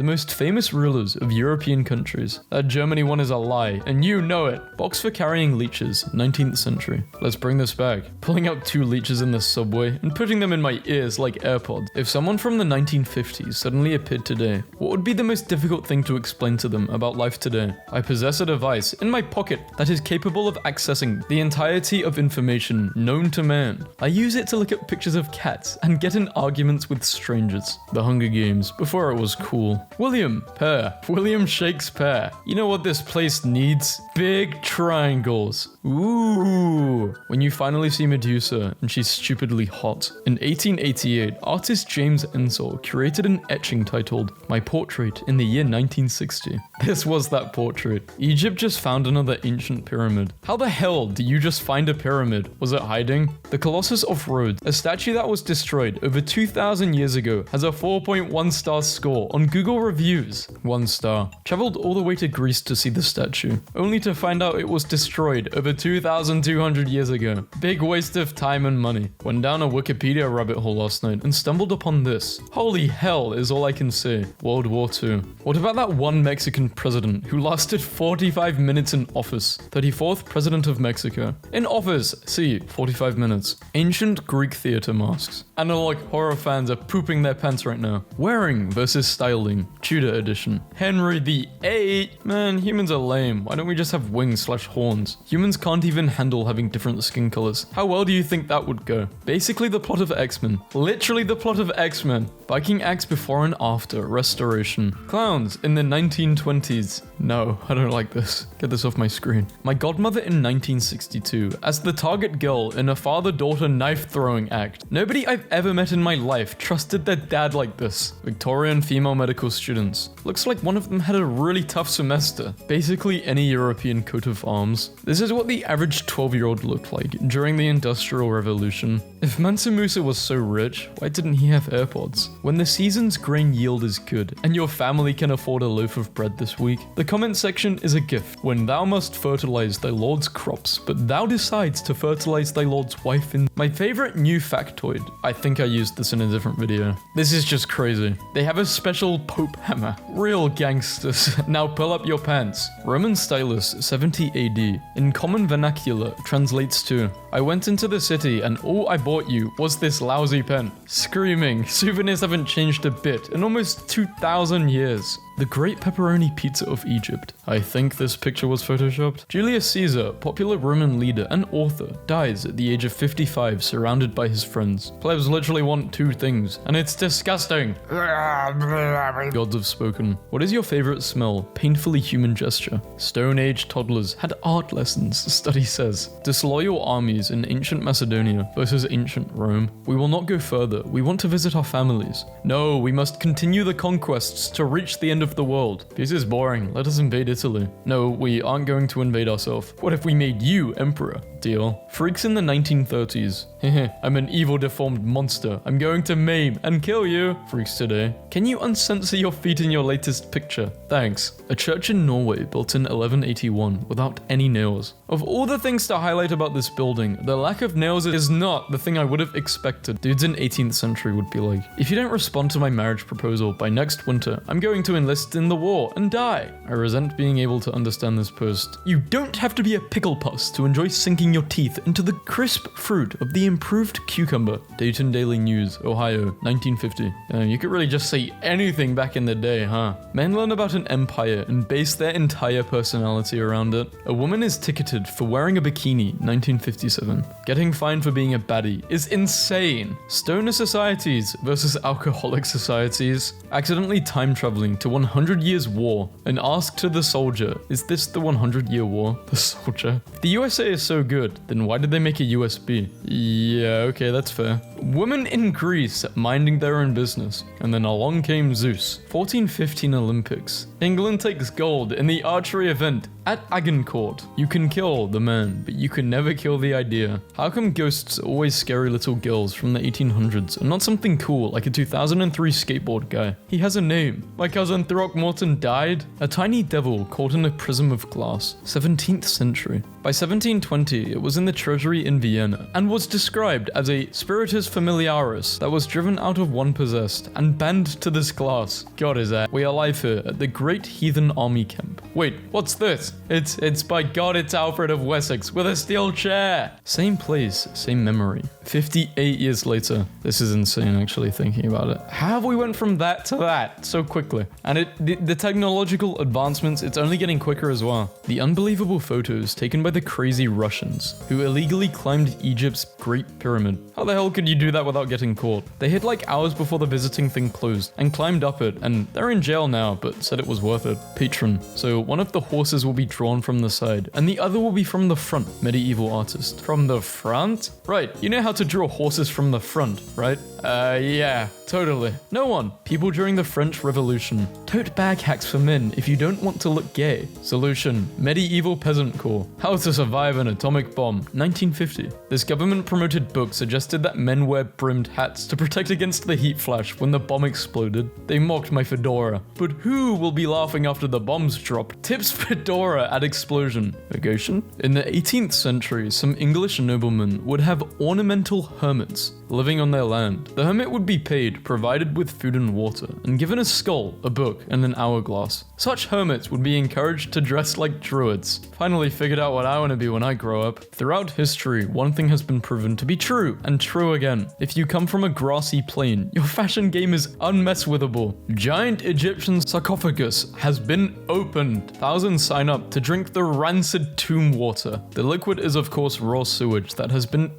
the most famous rulers of European countries. That Germany one is a lie, and you know it. Box for carrying leeches, 19th century. Let's bring this back. Pulling out 2 leeches in the subway and putting them in my ears like AirPods. If someone from the 1950s suddenly appeared today, what would be the most difficult thing to explain to them about life today? I possess a device in my pocket that is capable of accessing the entirety of information known to man. I use it to look at pictures of cats and get in arguments with strangers. The Hunger Games, before it was cool. William Shakespeare. You know what this place needs? Big triangles. Ooh. When you finally see Medusa and she's stupidly hot. In 1888, artist James Ensor curated an etching titled My Portrait in the year 1960. This was that portrait. Egypt just found another ancient pyramid. How the hell do you just find a pyramid? Was it hiding? The Colossus of Rhodes, a statue that was destroyed over 2,000 years ago, has a 4.1 star score on Google Reviews. 1 star. Traveled all the way to Greece to see the statue, only to find out it was destroyed over 2,200 years ago. Big waste of time and money. Went down a Wikipedia rabbit hole last night and stumbled upon this. Holy hell is all I can say. World War II. What about that one Mexican president who lasted 45 minutes in office? 34th president of Mexico. In office, see, 45 minutes. Ancient Greek theater masks. Analog horror fans are pooping their pants right now. Wearing versus styling. Tudor edition. Henry VIII. Man, humans are lame. Why don't we just have wings/horns? Humans can't even handle having different skin colors. How well do you think that would go? Basically the plot of X-Men. Literally the plot of X-Men. Viking axe before and after restoration. Clowns in the 1920s. No, I don't like this. Get this off my screen. My godmother in 1962 as the target girl in a father-daughter knife-throwing act. Nobody I've ever met in my life trusted their dad like this. Victorian female medical students. Looks like one of them had a really tough semester. Basically any European coat of arms. This is what the average 12-year-old looked like during the Industrial Revolution. If Mansa Musa was so rich, why didn't he have AirPods? When the season's grain yield is good, and your family can afford a loaf of bread this week, the comment section is a gift. When thou must fertilize thy lord's crops, but thou decides to fertilize thy lord's wife in... My favorite new factoid. I think I used this in a different video. This is just crazy. They have a special Pope hammer. Real gangsters. Now pull up your pants. Roman stylus 70 AD. In common vernacular translates to, I went into the city and all I bought you was this lousy pen. Screaming. Souvenirs haven't changed a bit in almost 2,000 years. The Great Pepperoni Pizza of Egypt. I think this picture was photoshopped. Julius Caesar, popular Roman leader and author, dies at the age of 55 surrounded by his friends. Plebs literally want 2 things, and it's disgusting. Gods have spoken. What is your favorite smell? Painfully human gesture. Stone Age toddlers had art lessons, study says. Disloyal armies in ancient Macedonia versus ancient Rome. We will not go further. We want to visit our families. No, we must continue the conquests to reach the end of the world. This is boring. Let us invade Italy. No, we aren't going to invade ourselves. What if we made you emperor? Deal. Freaks in the 1930s. Hehe, I'm an evil deformed monster. I'm going to maim and kill you. Freaks today. Can you uncensor your feet in your latest picture? Thanks. A church in Norway built in 1181 without any nails. Of all the things to highlight about this building, the lack of nails is not the thing I would have expected. Dudes in 18th century would be like, if you don't respond to my marriage proposal by next winter, I'm going to enlist in the war and die. I resent being able to understand this post. You don't have to be a pickle puss to enjoy sinking your teeth into the crisp fruit of the improved cucumber. Dayton Daily News, Ohio, 1950. You could really just say anything back in the day, huh? Men learn about an empire and base their entire personality around it. A woman is ticketed for wearing a bikini, 1957. Getting fined for being a baddie is insane. Stoner societies versus alcoholic societies. Accidentally time traveling to 100 Years War and ask to the soldier, is this the 100-year war? The soldier. If the USA is so good, then why did they make a USB? Yeah, okay, that's fair. Women in Greece minding their own business. And then along came Zeus. 1415 Olympics. England takes gold in the archery event at Agincourt. You can kill the man, but you can never kill the idea. How come ghosts are always scary little girls from the 1800s and not something cool like a 2003 skateboard guy? He has a name. My cousin Throckmorton died. A tiny devil caught in a prism of glass. 17th century. By 1720, it was in the treasury in Vienna and was described as a spiritus familiaris that was driven out of one possessed and banned to this class. God is that. We are live here at the Great Heathen Army Camp. Wait, what's this? It's by God, it's Alfred of Wessex with a steel chair. Same place, same memory. 58 years later. This is insane actually thinking about it. How have we went from that to that so quickly? And the technological advancements, it's only getting quicker as well. The unbelievable photos taken by the crazy Russians who illegally climbed Egypt's Great Pyramid. How the hell could you do that without getting caught? They hid like hours before the visiting thing closed and climbed up it, and they're in jail now, but said it was worth it. Patron. So one of the horses will be drawn from the side and the other will be from the front. Medieval artist. From the front? Right, you know how to draw horses from the front, right? Yeah, totally. No one. People during the French Revolution. Tote bag hacks for men if you don't want to look gay. Solution. Medieval peasant corps. How to survive an atomic bomb. 1950. This government-promoted book suggested that men wear brimmed hats to protect against the heat flash when the bomb exploded. They mocked my fedora. But who will be laughing after the bombs drop? Tips fedora at explosion. Negation? In the 18th century, some English noblemen would have ornamental hermits living on their land. The hermit would be paid, provided with food and water, and given a skull, a book, and an hourglass. Such hermits would be encouraged to dress like druids. Finally figured out what I want to be when I grow up. Throughout history, one thing has been proven to be true, and true again. If you come from a grassy plain, your fashion game is unmesswithable. Giant Egyptian sarcophagus has been opened. Thousands sign up to drink the rancid tomb water. The liquid is of course raw sewage that has been...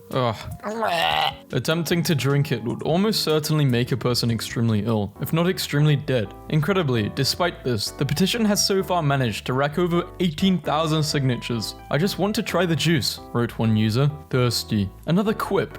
Attempting to drink it would almost certainly make a person extremely ill, if not extremely dead. Incredibly, despite this, the petition has so far managed to rack over 18,000 signatures. I just want to try the juice, wrote one user. Thirsty. Another quip.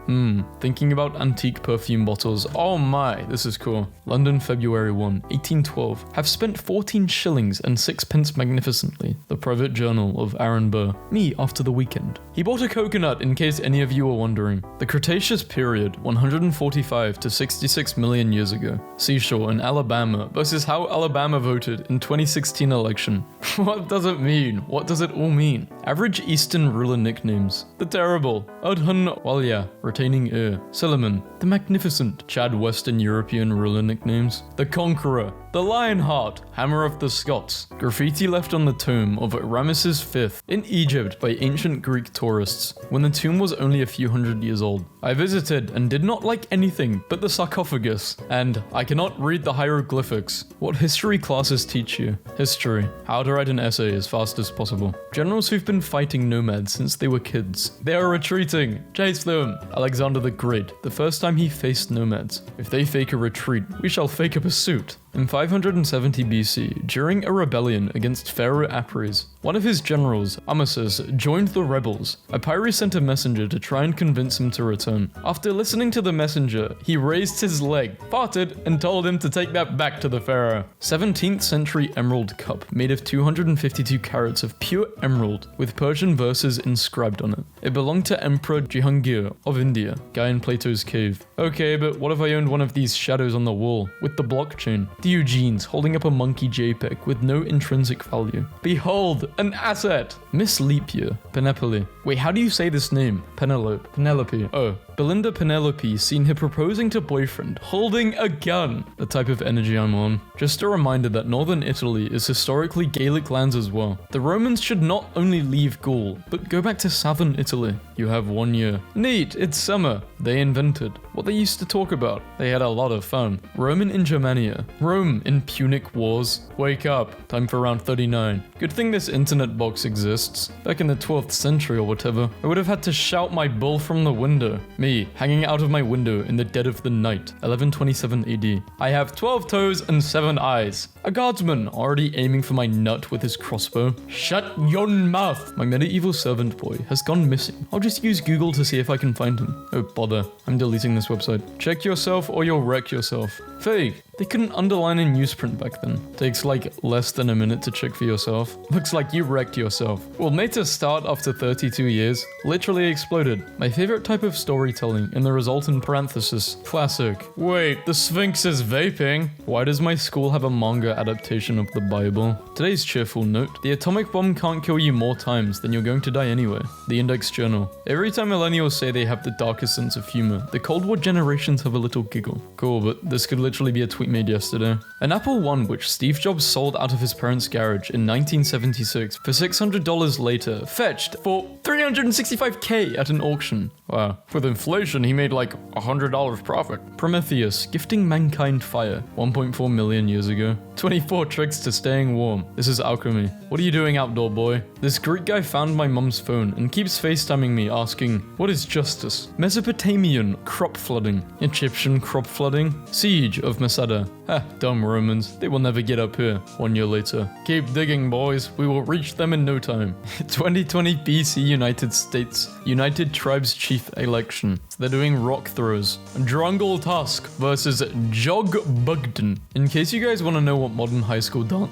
Thinking about antique perfume bottles. Oh my, this is cool. London, February 1, 1812. Have spent 14 shillings and 6 pence magnificently. The private journal of Aaron Burr. Me after the weekend. He bought a coconut in case any of you were wondering. The Cretaceous period, 145 to 66 million years ago. Seashore in Alabama versus how Alabama voted in 2016 election. What does it mean? What does it all mean? Average Eastern ruler nicknames. The Terrible. Adhun Walya, retaining heir. Suleiman. The Magnificent. Chad Western European ruler nicknames. The Conqueror. The Lionheart, Hammer of the Scots. Graffiti left on the tomb of Ramesses V in Egypt by ancient Greek tourists when the tomb was only a few hundred years old. I visited and did not like anything but the sarcophagus, and I cannot read the hieroglyphics. What history classes teach you? History. How to write an essay as fast as possible. Generals who've been fighting nomads since they were kids. They are retreating. Chase them. Alexander the Great, the first time he faced nomads. If they fake a retreat, we shall fake a pursuit. In 570 BC, during a rebellion against Pharaoh Apries, one of his generals, Amasis, joined the rebels. Epirus sent a messenger to try and convince him to return. After listening to the messenger, he raised his leg, farted, and told him to take that back to the pharaoh. 17th century emerald cup made of 252 carats of pure emerald with Persian verses inscribed on it. It belonged to Emperor Jehangir of India, guy in Plato's cave. Okay, but what if I owned one of these shadows on the wall with the blockchain? The Eugenes holding up a monkey JPEG with no intrinsic value. Behold, an asset! Miss Leap Year. Penelope. Wait, how do you say this name? Penelope. Oh. Belinda Penelope seen her proposing to boyfriend, holding a gun. The type of energy I'm on. Just a reminder that northern Italy is historically Gaelic lands as well. The Romans should not only leave Gaul, but go back to southern Italy. You have 1 year. Neat, it's summer. They invented what they used to talk about. They had a lot of fun. Roman in Germania. Rome in Punic Wars. Wake up. Time for round 39. Good thing this internet box exists. Back in the 12th century or whatever, I would have had to shout my bull from the window. Me, hanging out of my window in the dead of the night, 1127 AD. I have 12 toes and 7 eyes. A guardsman already aiming for my nut with his crossbow. Shut your mouth! My medieval servant boy has gone missing. I'll just use Google to see if I can find him. Oh bother, I'm deleting this website. Check yourself or you'll wreck yourself. Fake. They couldn't underline in newsprint back then. Takes like less than a minute to check for yourself. Looks like you wrecked yourself. Well, made to start after 32 years. Literally exploded. My favorite type of storytelling in the resultant parenthesis. Classic. Wait, the Sphinx is vaping. Why does my school have a manga adaptation of the Bible? Today's cheerful note. The atomic bomb can't kill you more times than you're going to die anyway. The Index Journal. Every time millennials say they have the darkest sense of humor, the Cold War generations have a little giggle. Cool, but this could literally be a tweet made yesterday. An Apple I which Steve Jobs sold out of his parents' garage in 1976 for $600 later, fetched for $365K at an auction. Wow. With inflation, he made like $100 profit. Prometheus, gifting mankind fire 1.4 million years ago. 24 tricks to staying warm. This is alchemy. What are you doing, outdoor boy? This Greek guy found my mum's phone and keeps FaceTiming me asking, what is justice? Mesopotamian crop flooding. Egyptian crop flooding. Siege of Masada. Ha, dumb Romans. They will never get up here. 1 year later. Keep digging, boys. We will reach them in no time. 2020 BC United States. United Tribes Chief election. So they're doing rock throws. Drungle Tusk versus Jog Bugden. In case you guys want to know what modern high school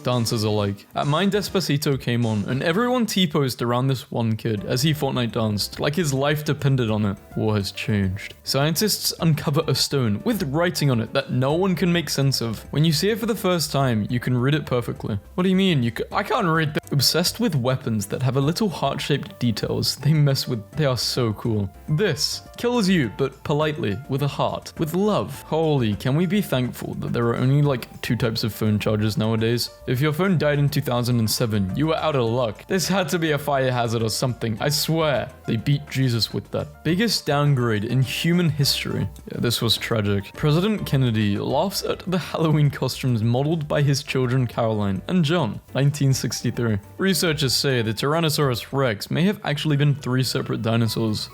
dancers are like. At mine, Despacito came on, and everyone T-posed around this one kid as he Fortnite danced, like his life depended on it. War has changed. Scientists uncover a stone with writing on it that no one can make sense of. When you see it for the first time, you can read it perfectly. What do you mean? I can't read that. Obsessed with weapons that have a little heart-shaped details they mess with. They are so cool. This kills you, but politely, with a heart, with love. Holy, can we be thankful that there are only like 2 types of phone chargers nowadays? If your phone died in 2007, you were out of luck. This had to be a fire hazard or something, I swear. They beat Jesus with that. Biggest downgrade in human history. Yeah, this was tragic. President Kennedy laughs at the Halloween costumes modeled by his children Caroline and John, 1963. Researchers say the Tyrannosaurus Rex may have actually been 3 separate dinosaurs.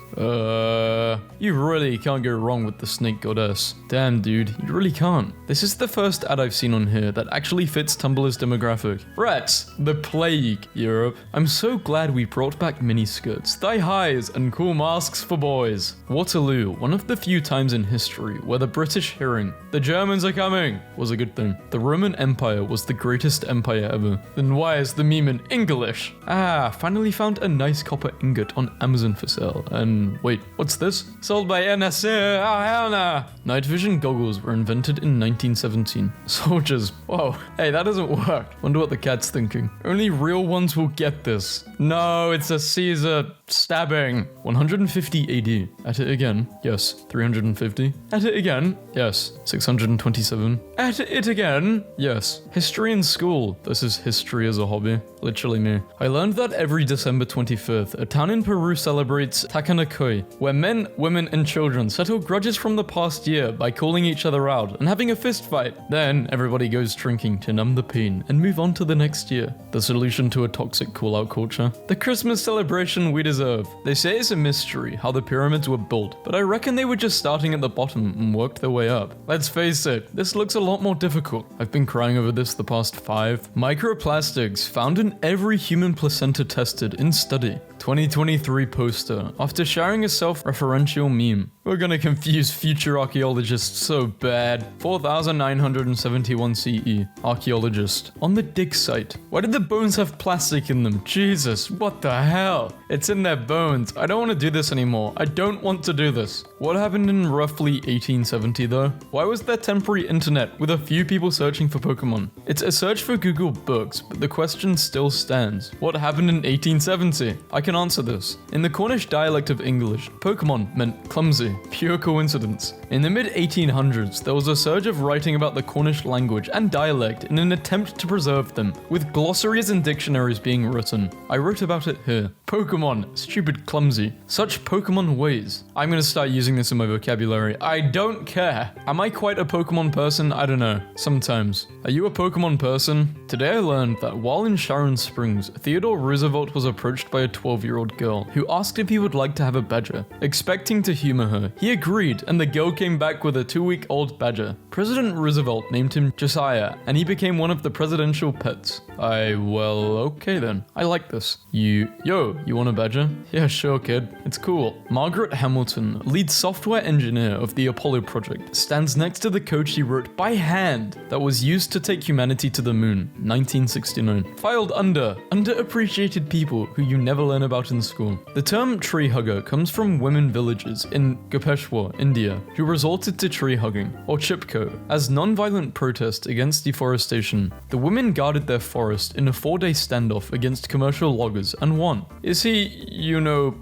You really can't go wrong with the snake goddess. Damn, dude, you really can't. This is the first ad I've seen on here that actually fits Tumblr's demographic. Rats, the plague, Europe. I'm so glad we brought back miniskirts, thigh highs, and cool masks for boys. Waterloo, one of the few times in history where the British hearing, "The Germans are coming," was a good thing. The Roman Empire was the greatest empire ever. Then why is the meme in English? Finally found a nice copper ingot on Amazon for sale. And wait, what's this? Sold by Ea-Nasir. Oh, hell nah. Night vision goggles were invented in 1917. Soldiers. Whoa. Hey, that doesn't work. Wonder what the cat's thinking. Only real ones will get this. No, it's a Caesar stabbing. 150 AD. At it again. Yes. 350. At it again. Yes. 627. At it again. Yes. History in school. This is history as a hobby. Literally me. I learned that every December 25th, a town in Peru celebrates Takankuy, where men, women, and children settle grudges from the past year by calling each other out and having a fist fight. Then everybody goes drinking to numb the pain and move on to the next year. The solution to a toxic call-out culture. The Christmas celebration we deserve. They say it's a mystery how the pyramids were built, but I reckon they were just starting at the bottom and worked their way up. Let's face it, this looks a lot more difficult. I've been crying over this the past 5. Microplastics found in every human placenta tested in study. 2023 poster. After sharing a self-referential meme. We're gonna confuse future archaeologists so bad. 4971 CE. Archaeologist. On the dig site. Why did the bones have plastic in them? Jesus, what the hell? It's in their bones. I don't want to do this anymore. I don't want to do this. What happened in roughly 1870 though? Why was there temporary internet with a few people searching for Pokemon? It's a search for Google books, but the question still stands. What happened in 1870? I can answer this. In the Cornish dialect of English, Pokemon meant clumsy. Pure coincidence. In the mid-1800s, there was a surge of writing about the Cornish language and dialect in an attempt to preserve them, with glossaries and dictionaries being written. I wrote about it here. Pokemon, stupid clumsy. Such Pokemon ways. I'm gonna start using this in my vocabulary. I don't care. Am I quite a Pokemon person? I don't know. Sometimes. Are you a Pokemon person? Today I learned that while in Sharon Springs, Theodore Roosevelt was approached by a 12-year-old girl who asked if he would like to have a badger, expecting to humor her her. He agreed, and the girl came back with a 2-week-old badger. President Roosevelt named him Josiah, and he became one of the presidential pets. Well, okay then. I like this. You want a badger? Yeah, sure, kid. It's cool. Margaret Hamilton, lead software engineer of the Apollo project, stands next to the code she wrote by hand that was used to take humanity to the moon, 1969. Filed under underappreciated people who you never learn about in school. The term tree hugger comes from women villagers in Peshawar, India, who resorted to tree hugging, or chipko, as non-violent protest against deforestation. The women guarded their forest in a 4-day standoff against commercial loggers and won. Is he,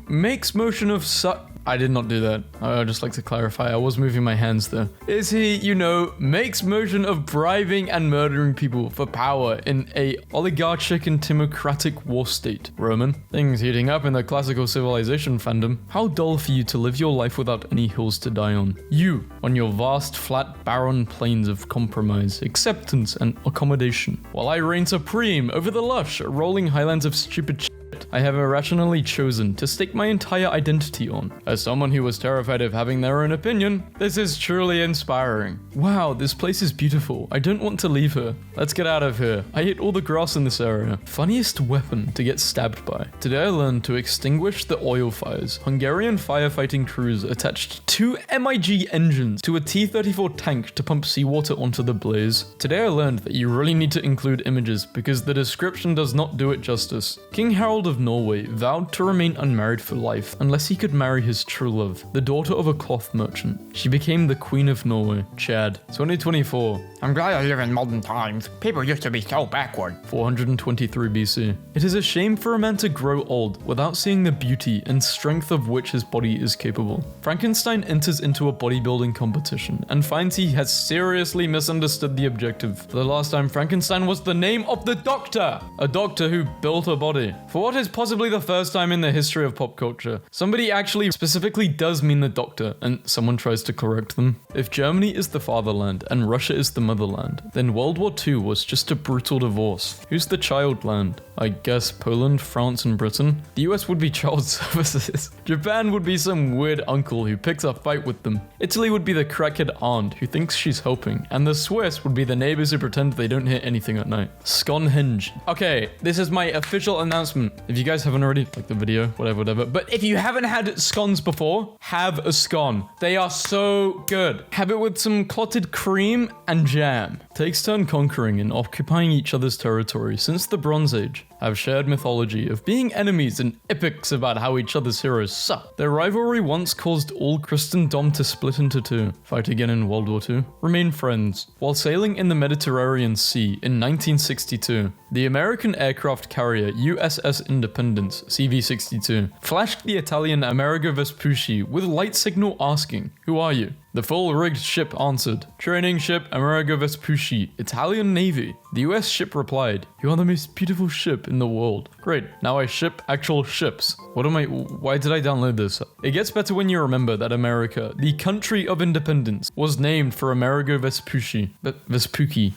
makes motion of I did not do that. I'd just like to clarify, I was moving my hands there. Is he, makes motion of bribing and murdering people for power in a oligarchic and timocratic war state? Roman. Things heating up in the classical civilization fandom. How dull for you to live your life without any hills to die on. You, on your vast, flat, barren plains of compromise, acceptance, and accommodation. While I reign supreme over the lush, rolling highlands of stupid shit I have irrationally chosen to stake my entire identity on. As someone who was terrified of having their own opinion, this is truly inspiring. Wow, this place is beautiful. I don't want to leave her. Let's get out of here. I hate all the grass in this area. Funniest weapon to get stabbed by. Today I learned to extinguish the oil fires. Hungarian firefighting crews attached 2 MiG engines to a T-34 tank to pump seawater onto the blaze. Today I learned that you really need to include images because the description does not do it justice. King Harold of Norway vowed to remain unmarried for life unless he could marry his true love, the daughter of a cloth merchant. She became the Queen of Norway. Chad. 2024. I'm glad I live in modern times. People used to be so backward. 423 BC. It is a shame for a man to grow old without seeing the beauty and strength of which his body is capable. Frankenstein enters into a bodybuilding competition and finds he has seriously misunderstood the objective. For the last time, Frankenstein was the name of the doctor! A doctor who built a body. For what is possibly the first time in the history of pop culture, somebody actually specifically does mean the doctor, and someone tries to correct them. If Germany is the fatherland and Russia is the motherland, then World War II was just a brutal divorce. Who's the child land? I guess Poland, France, and Britain. The US would be child services. Japan would be some weird uncle who picks a fight with them. Italy would be the crackhead aunt who thinks she's helping. And the Swiss would be the neighbors who pretend they don't hear anything at night. Sconehenge. Okay, this is my official announcement. If you guys haven't already, like the video, whatever. But if you haven't had scones before, have a scone. They are so good. Have it with some clotted cream and jam. Takes turn conquering and occupying each other's territory since the Bronze Age. Have shared mythology of being enemies and epics about how each other's heroes suck. Their rivalry once caused all Christendom to split into two, fight again in World War II, remain friends. While sailing in the Mediterranean Sea in 1962, the American aircraft carrier USS Independence, CV-62, flashed the Italian Amerigo Vespucci with light signal asking, "Who are you?" The full-rigged ship answered, "Training ship Amerigo Vespucci, Italian Navy." The US ship replied, "You are the most beautiful ship in the world." Great, now I ship actual ships. Why did I download this? It gets better when you remember that America, the country of independence, was named for Amerigo Vespucci. Vespucci.